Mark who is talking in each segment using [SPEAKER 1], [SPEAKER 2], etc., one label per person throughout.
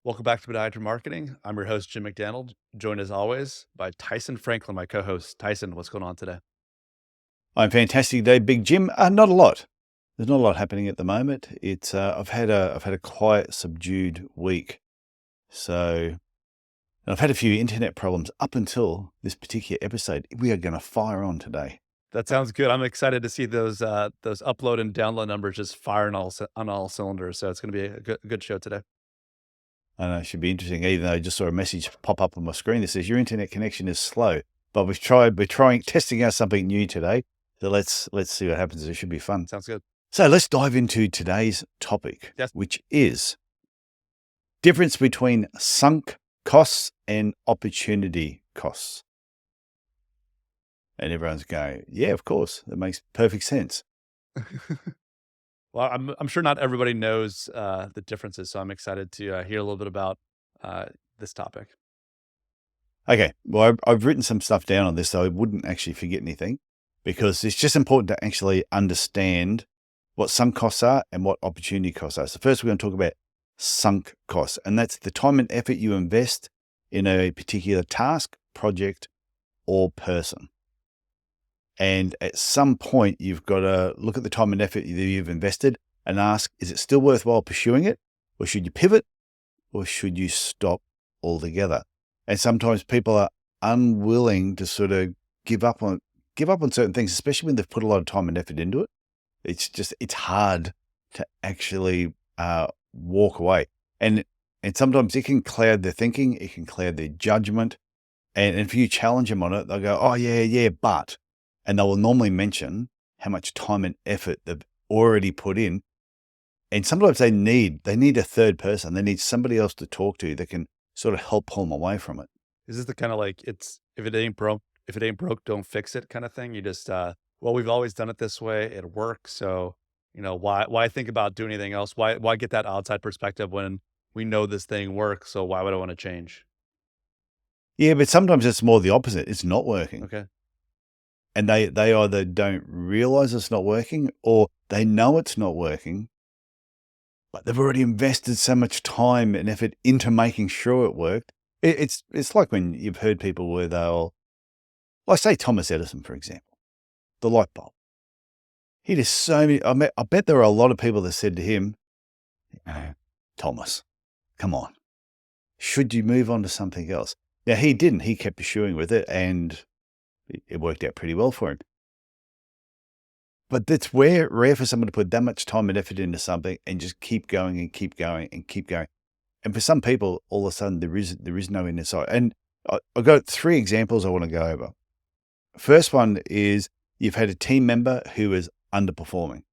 [SPEAKER 1] Welcome back to Podiatry Marketing. I'm your host, Jim McDannald, joined as always by Tyson Franklin, my co-host. Tyson, what's going on today?
[SPEAKER 2] I'm fantastic today, Big Jim. Not a lot. There's not a lot happening at the moment. It's I've had a quiet, subdued week. So and I've had a few internet problems up until this particular episode. We are going to fire on today.
[SPEAKER 1] That sounds good. I'm excited to see those upload and download numbers just firing on all cylinders. So it's going to be a good show today.
[SPEAKER 2] I know it should be interesting. Even though I just saw a message pop up on my screen that says your internet connection is slow, but we're testing out something new today. So let's see what happens. It should be fun.
[SPEAKER 1] Sounds good.
[SPEAKER 2] So let's dive into today's topic,
[SPEAKER 1] Yes.
[SPEAKER 2] which is difference between sunk costs and opportunity costs. And everyone's going, yeah, of course, that makes perfect sense.
[SPEAKER 1] Well, I'm sure not everybody knows the differences, so I'm excited to hear a little bit about this topic.
[SPEAKER 2] Okay, well, I've written some stuff down on this so I wouldn't actually forget anything, because it's just important to actually understand what sunk costs are and what opportunity costs are. So first we're going to talk about sunk costs, and that's the time and effort you invest in a particular task, project, or person. And at some point, you've got to look at the time and effort that you've invested and ask, is it still worthwhile pursuing it? Or should you pivot? Or should you stop altogether? And sometimes people are unwilling to sort of give up on certain things, especially when they've put a lot of time and effort into it. It's hard to actually walk away. And sometimes it can cloud their thinking, it can cloud their judgment. And if you challenge them on it, they'll go, oh, yeah, but. And they will normally mention how much time and effort they've already put in. And sometimes they need a third person. They need somebody else to talk to that can sort of help pull them away from it.
[SPEAKER 1] Is this the kind of like it's if it ain't broke, don't fix it kind of thing? You just well, we've always done it this way. It works. So, why think about doing anything else? Why get that outside perspective when we know this thing works? So why would I want to change?
[SPEAKER 2] Yeah, but sometimes it's more the opposite. It's not working.
[SPEAKER 1] Okay.
[SPEAKER 2] And they either don't realize it's not working, or they know it's not working, but they've already invested so much time and effort into making sure it worked. It's like when you've heard people where they'll, like say Thomas Edison, for example, the light bulb. He did so many. I bet there are a lot of people that said to him, Thomas, come on, should you move on to something else? Now he didn't. He kept pursuing with it, and it worked out pretty well for him. But it's rare for someone to put that much time and effort into something and just keep going and keep going and keep going. And for some people, all of a sudden there is no end in sight. And I've got 3 examples I want to go over. First one is you've had a team member who is underperforming,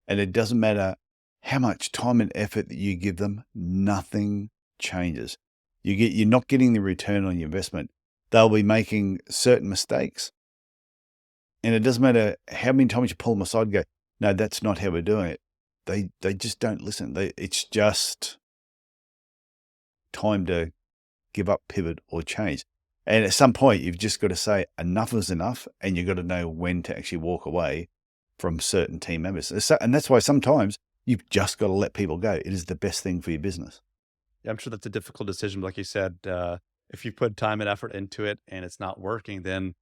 [SPEAKER 2] and it doesn't matter how much time and effort that you give them, nothing changes. You're not getting the return on your investment. They'll be making certain mistakes. And it doesn't matter how many times you pull them aside and go, no, that's not how we're doing it. They just don't listen. It's just time to give up, pivot, or change. And at some point, you've just got to say enough is enough, and you've got to know when to actually walk away from certain team members. And that's why sometimes you've just got to let people go. It is the best thing for your business.
[SPEAKER 1] Yeah, I'm sure that's a difficult decision. Like you said, if you put time and effort into it and it's not working, then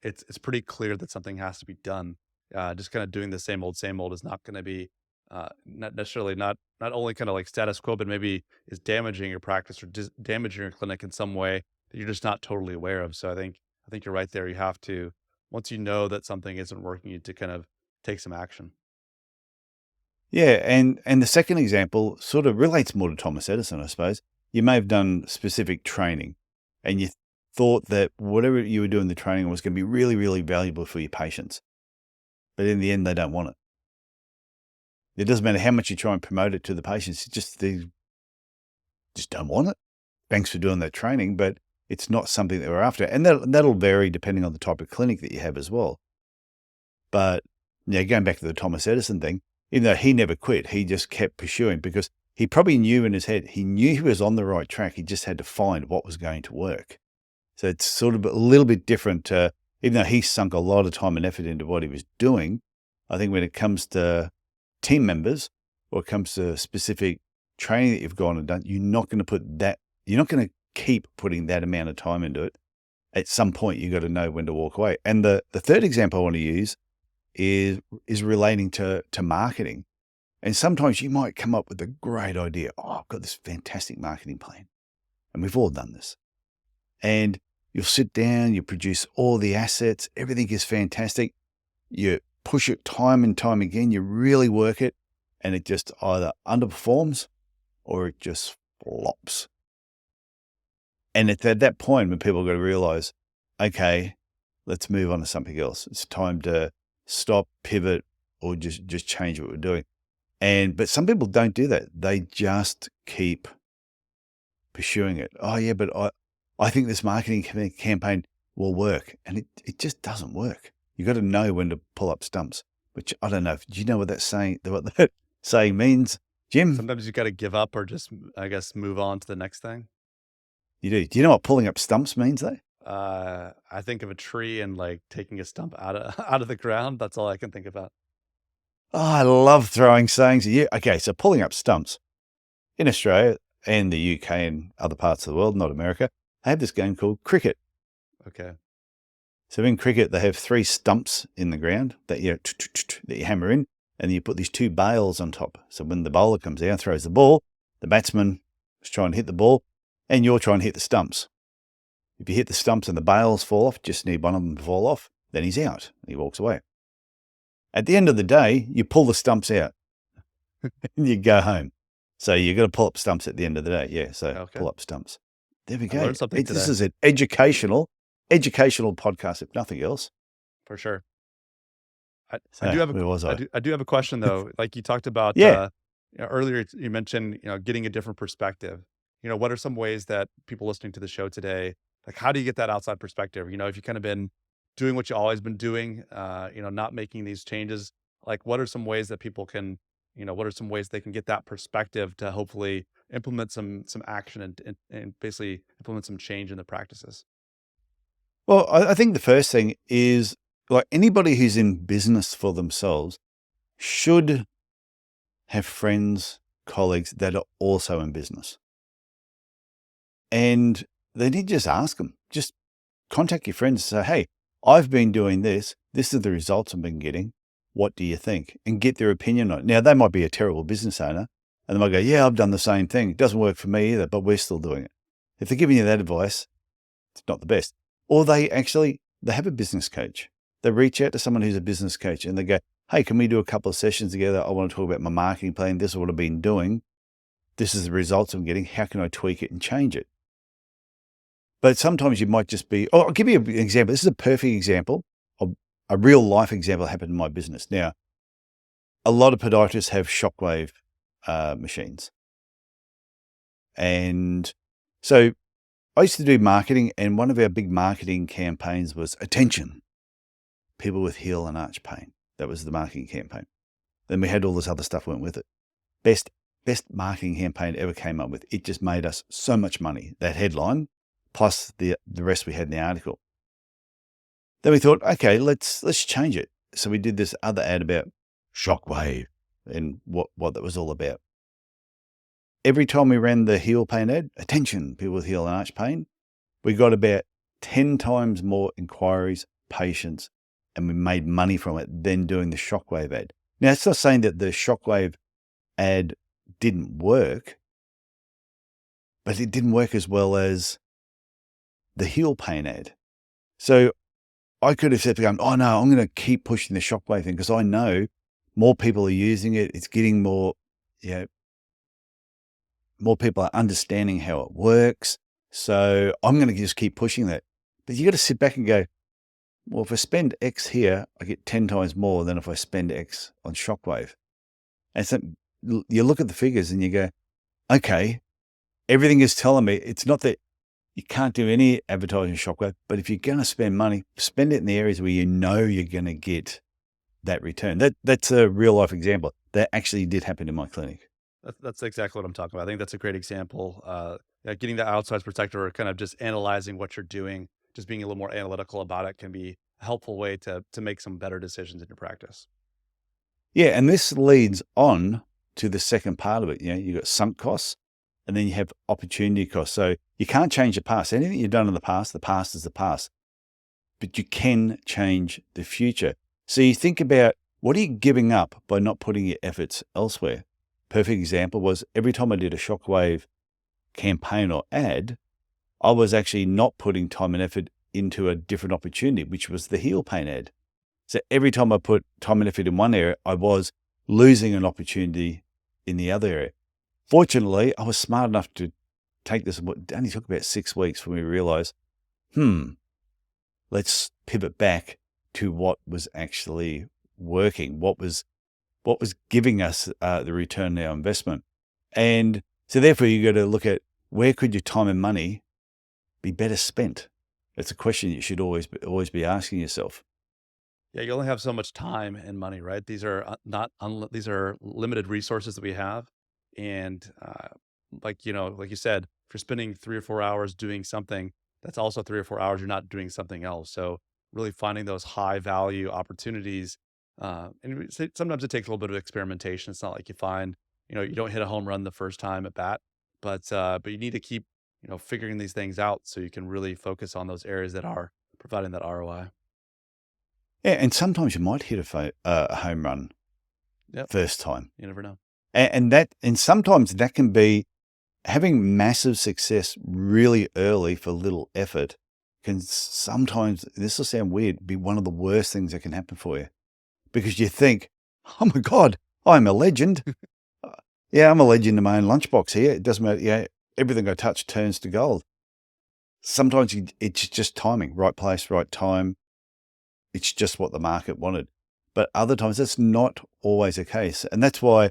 [SPEAKER 1] it's pretty clear that something has to be done. Just kind of doing the same old is not going to be not necessarily not only kind of like status quo, but maybe is damaging your practice or damaging your clinic in some way that you're just not totally aware of. So I think you're right there. You have to, once you know that something isn't working, you to kind of take some action.
[SPEAKER 2] Yeah, and the second example sort of relates more to Thomas Edison, I suppose. You may have done specific training, and you thought that whatever you were doing the training was going to be really, really valuable for your patients. But in the end, they don't want it. It doesn't matter how much you try and promote it to the patients, they just don't want it. Thanks for doing that training, but it's not something that we're after. And that'll vary depending on the type of clinic that you have as well. But going back to the Thomas Edison thing, even though he never quit, he just kept pursuing because he probably knew in his head, he knew he was on the right track. He just had to find what was going to work. So it's sort of a little bit different. Even though he sunk a lot of time and effort into what he was doing, I think when it comes to team members or it comes to specific training that you've gone and done, you're not going to keep putting that amount of time into it. At some point, you've got to know when to walk away. And the third example I want to use is relating to marketing. And sometimes you might come up with a great idea. Oh, I've got this fantastic marketing plan. And we've all done this. And you'll sit down, you produce all the assets, everything is fantastic. You push it time and time again, you really work it, and it just either underperforms or it just flops. And it's at that point when people got to realize, okay, let's move on to something else. It's time to stop, pivot, or just change what we're doing. But some people don't do that. They just keep pursuing it. Oh yeah, but I think this marketing campaign will work. And it just doesn't work. You got to know when to pull up stumps, which I don't know. Do you know what that saying means, Jim?
[SPEAKER 1] Sometimes you got to give up or just, I guess, move on to the next thing.
[SPEAKER 2] You do. Do you know what pulling up stumps means though?
[SPEAKER 1] I think of a tree and like taking a stump out of the ground. That's all I can think about.
[SPEAKER 2] Oh, I love throwing sayings at you. Okay, so pulling up stumps in Australia and the UK and other parts of the world, not America, they have this game called cricket.
[SPEAKER 1] Okay.
[SPEAKER 2] So in cricket, they have 3 stumps in the ground that you hammer in, and you put these 2 bails on top. So when the bowler comes out, throws the ball, the batsman is trying to hit the ball, and you're trying to hit the stumps. If you hit the stumps and the bails fall off, just need one of them to fall off, then he's out and he walks away. At the end of the day, you pull the stumps out and you go home. So you've got to pull up stumps at the end of the day. Yeah, so
[SPEAKER 1] Okay.
[SPEAKER 2] pull up stumps. There we
[SPEAKER 1] I
[SPEAKER 2] go.
[SPEAKER 1] learned something
[SPEAKER 2] This
[SPEAKER 1] today.
[SPEAKER 2] is an educational podcast, if nothing else.
[SPEAKER 1] For sure. I
[SPEAKER 2] So
[SPEAKER 1] do have
[SPEAKER 2] where was I?
[SPEAKER 1] I do have a question though. Like you talked about,
[SPEAKER 2] Yeah.
[SPEAKER 1] earlier you mentioned, getting a different perspective. What are some ways that people listening to the show today, like how do you get that outside perspective? If you've kind of been doing what you've always been doing, not making these changes, like what are some ways that people can, what are some ways they can get that perspective to hopefully implement some action and basically implement some change in the practices?
[SPEAKER 2] Well, I think the first thing is like anybody who's in business for themselves should have friends, colleagues that are also in business. And they need to just ask them, just contact your friends and say, hey, I've been doing this. This is the results I've been getting. What do you think? And get their opinion on it. Now, they might be a terrible business owner and they might go, yeah, I've done the same thing. It doesn't work for me either, but we're still doing it. If they're giving you that advice, it's not the best. Or they have a business coach. They reach out to someone who's a business coach and they go, hey, can we do a couple of sessions together? I want to talk about my marketing plan. This is what I've been doing. This is the results I'm getting. How can I tweak it and change it? But sometimes you might just be, I'll give you an example. This is a perfect example of a real life example that happened in my business. Now, a lot of podiatrists have shockwave machines. And so I used to do marketing, and one of our big marketing campaigns was attention, people with heel and arch pain. That was the marketing campaign. Then we had all this other stuff went with it. Best marketing campaign ever came up with. It just made us so much money, that headline, plus the rest we had in the article. Then we thought, okay, let's change it. So we did this other ad about shockwave and what that was all about. Every time we ran the heel pain ad, attention, people with heel and arch pain, we got about 10 times more inquiries, patients, and we made money from it than doing the shockwave ad. Now, it's not saying that the shockwave ad didn't work, but it didn't work as well as the heel pain ad. So I could have said to them, oh no, I'm going to keep pushing the shockwave thing because I know more people are using it. It's getting more, more people are understanding how it works. So I'm going to just keep pushing that. But you got to sit back and go, well, if I spend X here, I get 10 times more than if I spend X on shockwave. And so you look at the figures and you go, okay, everything is telling me it's not that you can't do any advertising shockwave, but if you're going to spend money, spend it in the areas where you know you're going to get that return. That's a real life example. That actually did happen in my clinic.
[SPEAKER 1] That's exactly what I'm talking about. I think that's a great example. Getting the outside perspective or kind of just analyzing what you're doing, just being a little more analytical about it can be a helpful way to make some better decisions in your practice.
[SPEAKER 2] Yeah, and this leads on to the second part of it. You've got sunk costs and then you have opportunity costs. So you can't change the past. Anything you've done in the past is the past, but you can change the future. So you think about, what are you giving up by not putting your efforts elsewhere? Perfect example was, every time I did a shockwave campaign or ad, I was actually not putting time and effort into a different opportunity, which was the heel pain ad. So every time I put time and effort in one area, I was losing an opportunity in the other area. Fortunately, I was smart enough to take this. It only took about 6 weeks for me to realize, let's pivot back to what was actually working, what was giving us the return on our investment. And so therefore, you got to look at, where could your time and money be better spent? It's a question you should always be asking yourself.
[SPEAKER 1] Yeah, you only have so much time and money, right? These are these are limited resources that we have, and like you said, if you're spending 3 or 4 hours doing something, that's also 3 or 4 hours you're not doing something else. So really finding those high value opportunities, sometimes it takes a little bit of experimentation. It's not like you don't hit a home run the first time at bat, but you need to keep figuring these things out so you can really focus on those areas that are providing that ROI.
[SPEAKER 2] Yeah, and sometimes you might hit a home run
[SPEAKER 1] Yep,
[SPEAKER 2] first time,
[SPEAKER 1] you never know.
[SPEAKER 2] and sometimes that can be, having massive success really early for little effort can sometimes, this will sound weird, be one of the worst things that can happen for you, because you think, oh my God, I'm a legend. Yeah, I'm a legend in my own lunchbox here. It doesn't matter. Yeah, everything I touch turns to gold. Sometimes it's just timing, right place, right time. It's just what the market wanted. But other times that's not always the case. And that's why,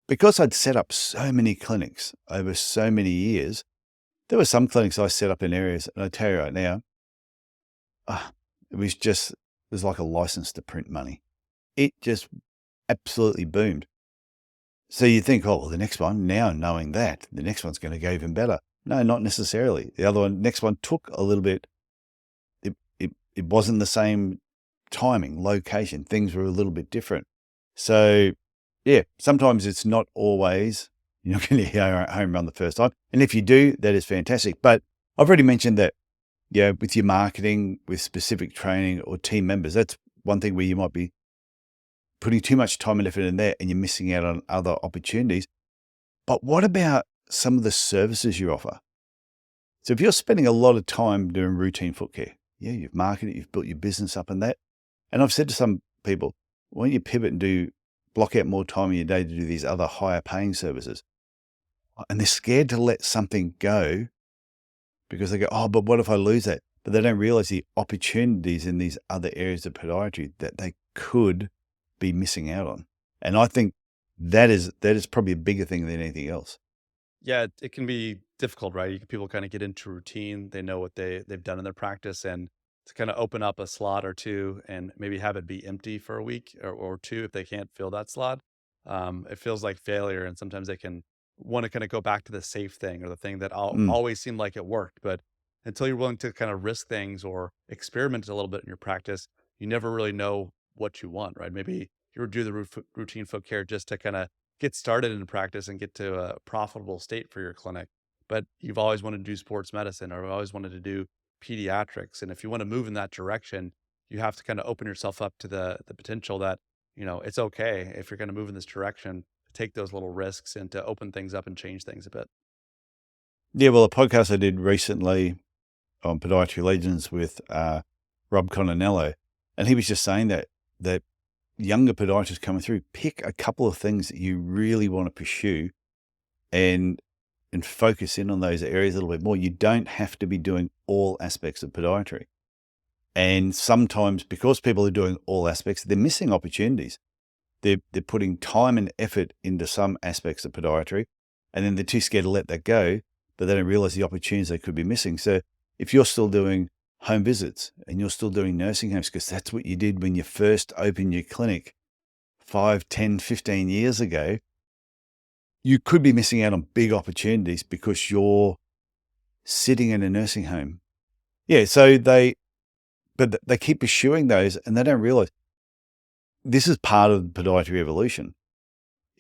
[SPEAKER 2] because I'd set up so many clinics over so many years, there were some clinics I set up in areas, and I tell you right now, ah, it was like a license to print money. It just absolutely boomed. So you think, oh, well, the next one, now knowing that, the next one's going to go even better. No, not necessarily. The other one, next one took a little bit. It wasn't the same timing, location. Things were a little bit different. So yeah, sometimes it's not always, you're not going to hit a home run the first time. And if you do, that is fantastic. But I've already mentioned that, with your marketing, with specific training or team members, that's one thing where you might be putting too much time and effort in there and you're missing out on other opportunities. But what about some of the services you offer? So if you're spending a lot of time doing routine foot care, you've marketed, you've built your business up in that. And I've said to some people, why don't you pivot and block out more time in your day to do these other higher paying services? And they're scared to let something go because they go, oh, but what if I lose that? But they don't realize the opportunities in these other areas of podiatry that they could be missing out on. And I think that is probably a bigger thing than anything else.
[SPEAKER 1] Yeah, it can be difficult, right? People kind of get into routine. They know what they've done in their practice, and to kind of open up a slot or two and maybe have it be empty for a week or two if they can't fill that slot, it feels like failure. And sometimes they can want to kind of go back to the safe thing or the thing that
[SPEAKER 2] Mm,
[SPEAKER 1] always seemed like it worked. But until you're willing to kind of risk things or experiment a little bit in your practice, you never really know what you want, right? Maybe you would do the routine foot care just to kind of get started in practice and get to a profitable state for your clinic. But you've always wanted to do sports medicine or always wanted to do pediatrics. And if you want to move in that direction, you have to kind of open yourself up to the potential that, it's okay if you're going to move in this direction, to take those little risks and to open things up and change things a bit.
[SPEAKER 2] yeah, well, a podcast I did recently on Podiatry Legends with Rob Coninello, and he was just saying that younger podiatrists coming through, pick a couple of things that you really want to pursue and focus in on those areas a little bit more. You don't have to be doing all aspects of podiatry. And sometimes because people are doing all aspects, they're missing opportunities. They're putting time and effort into some aspects of podiatry, and then they're too scared to let that go, but they don't realize the opportunities they could be missing. So if you're still doing home visits and you're still doing nursing homes, because that's what you did when you first opened your clinic 5, 10, 15 years ago, you could be missing out on big opportunities because you're sitting in a nursing home. Yeah, so they keep pursuing those and they don't realize this is part of the podiatry evolution,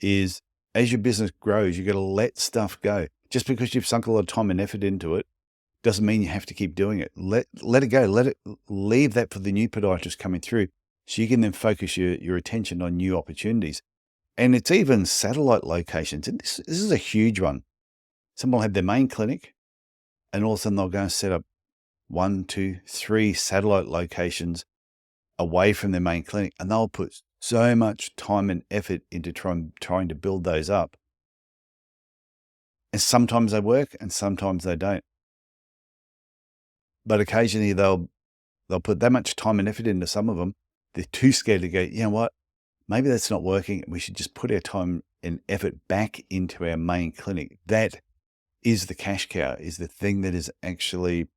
[SPEAKER 2] is as your business grows, you got to let stuff go. Just because you've sunk a lot of time and effort into it doesn't mean you have to keep doing it. Let it go. Leave that for the new podiatrist coming through, so you can then focus your attention on new opportunities. And it's even satellite locations. And this is a huge one. Someone will have their main clinic, and all of a sudden they'll go and set up 1, 2, 3 satellite locations away from their main clinic, and they'll put so much time and effort into trying to build those up. And sometimes they work and sometimes they don't. But occasionally they'll put that much time and effort into some of them. They're too scared to go, you know what, maybe that's not working. We should just put our time and effort back into our main clinic. That is the cash cow, is the thing that is actually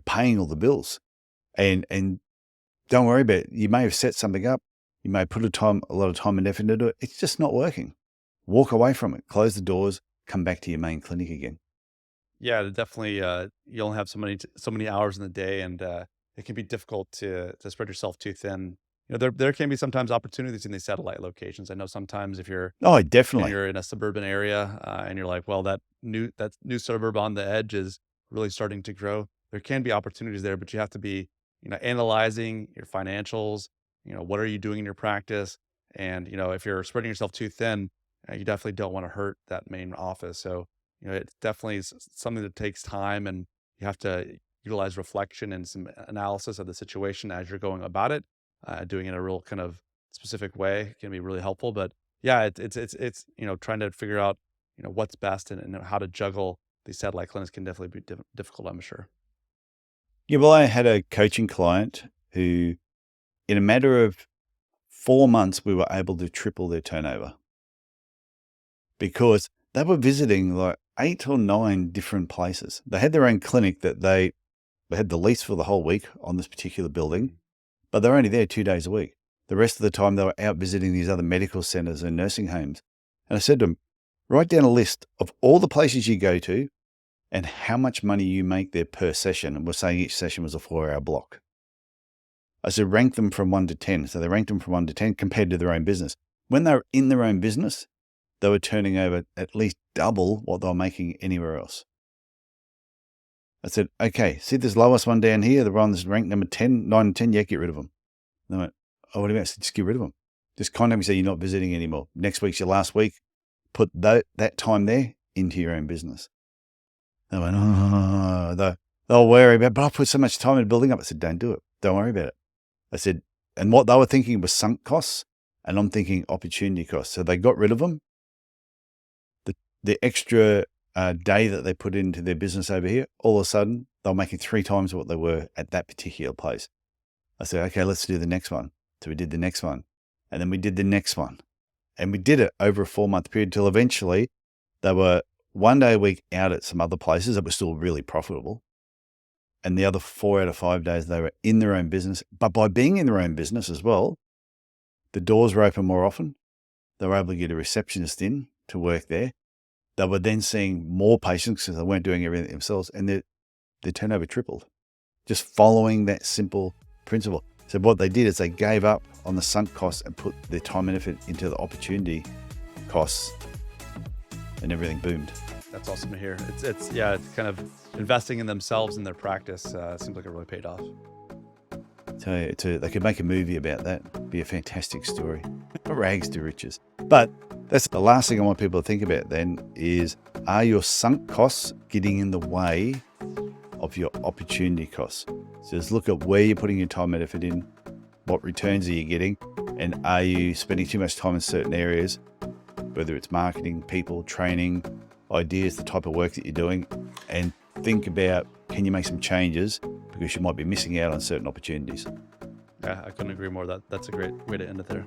[SPEAKER 2] paying all the bills. And don't worry about it. You may have set something up. You may put a lot of time and effort into it. It's just not working. Walk away from it. Close the doors. Come back to your main clinic again.
[SPEAKER 1] Yeah, definitely. You only have so many hours in the day, and it can be difficult to spread yourself too thin. There can be sometimes opportunities in these satellite locations. I know sometimes if you're
[SPEAKER 2] Oh, definitely.
[SPEAKER 1] you're in a suburban area and you're like, well, that new suburb on the edge is really starting to grow. There can be opportunities there, but you have to be analyzing your financials. What are you doing in your practice? And if you're spreading yourself too thin, you definitely don't want to hurt that main office. So it's definitely something that takes time, and you have to utilize reflection and some analysis of the situation as you're going about it. Doing it in a real kind of specific way can be really helpful. But yeah, it's trying to figure out what's best, and how to juggle these satellite clinics can definitely be difficult, I'm sure.
[SPEAKER 2] Yeah, well, I had a coaching client who, in a matter of 4 months, we were able to triple their turnover because they were visiting like 8 or 9 different places. They had their own clinic that they had the lease for the whole week on this particular building, but they're only there 2 days a week. The rest of the time, they were out visiting these other medical centers and nursing homes. And I said to them, write down a list of all the places you go to and how much money you make there per session. And we're saying each session was a 4-hour block. I said, rank them from 1 to 10. So they ranked them from 1 to 10 compared to their own business. When they were in their own business, they were turning over at least double what they were making anywhere else. I said, okay, see this lowest one down here, the one that's ranked number 10, 9 and 10, yeah, get rid of them. And they went, oh, what do you mean? I said, just get rid of them. Just contact me, say you're not visiting anymore. Next week's your last week. Put that time there into your own business. They went, oh, they'll worry about it, but I put so much time into building up. I said, don't do it. Don't worry about it. I said, and what they were thinking was sunk costs, and I'm thinking opportunity costs. So they got rid of them. The extra day that they put into their business over here, all of a sudden, they were making 3 times what they were at that particular place. I said, okay, let's do the next one. So we did the next one. And then we did the next one. And we did it over a 4-month period till eventually they were 1 day a week out at some other places that were still really profitable. And the other 4 out of 5 days they were in their own business. But by being in their own business as well, the doors were open more often. They were able to get a receptionist in to work there. They were then seeing more patients because they weren't doing everything themselves, and their turnover tripled, just following that simple principle. So what they did is they gave up on the sunk costs and put their time and effort into the opportunity costs, and everything boomed.
[SPEAKER 1] That's awesome to hear. It's kind of investing in themselves and their practice. Seems like it really paid off.
[SPEAKER 2] So they could make a movie about that. It'd be a fantastic story. Rags to riches. But that's the last thing I want people to think about then is, are your sunk costs getting in the way of your opportunity costs? So just look at where you're putting your time and effort in, what returns are you getting, and are you spending too much time in certain areas, whether it's marketing, people, training, ideas, the type of work that you're doing, and think about, can you make some changes because you might be missing out on certain opportunities.
[SPEAKER 1] Yeah, I couldn't agree more. That's a great way to end it there.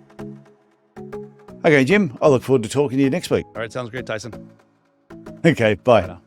[SPEAKER 2] Okay, Jim, I look forward to talking to you next week.
[SPEAKER 1] All right, sounds great, Tyson.
[SPEAKER 2] Okay, bye.
[SPEAKER 1] Bye now.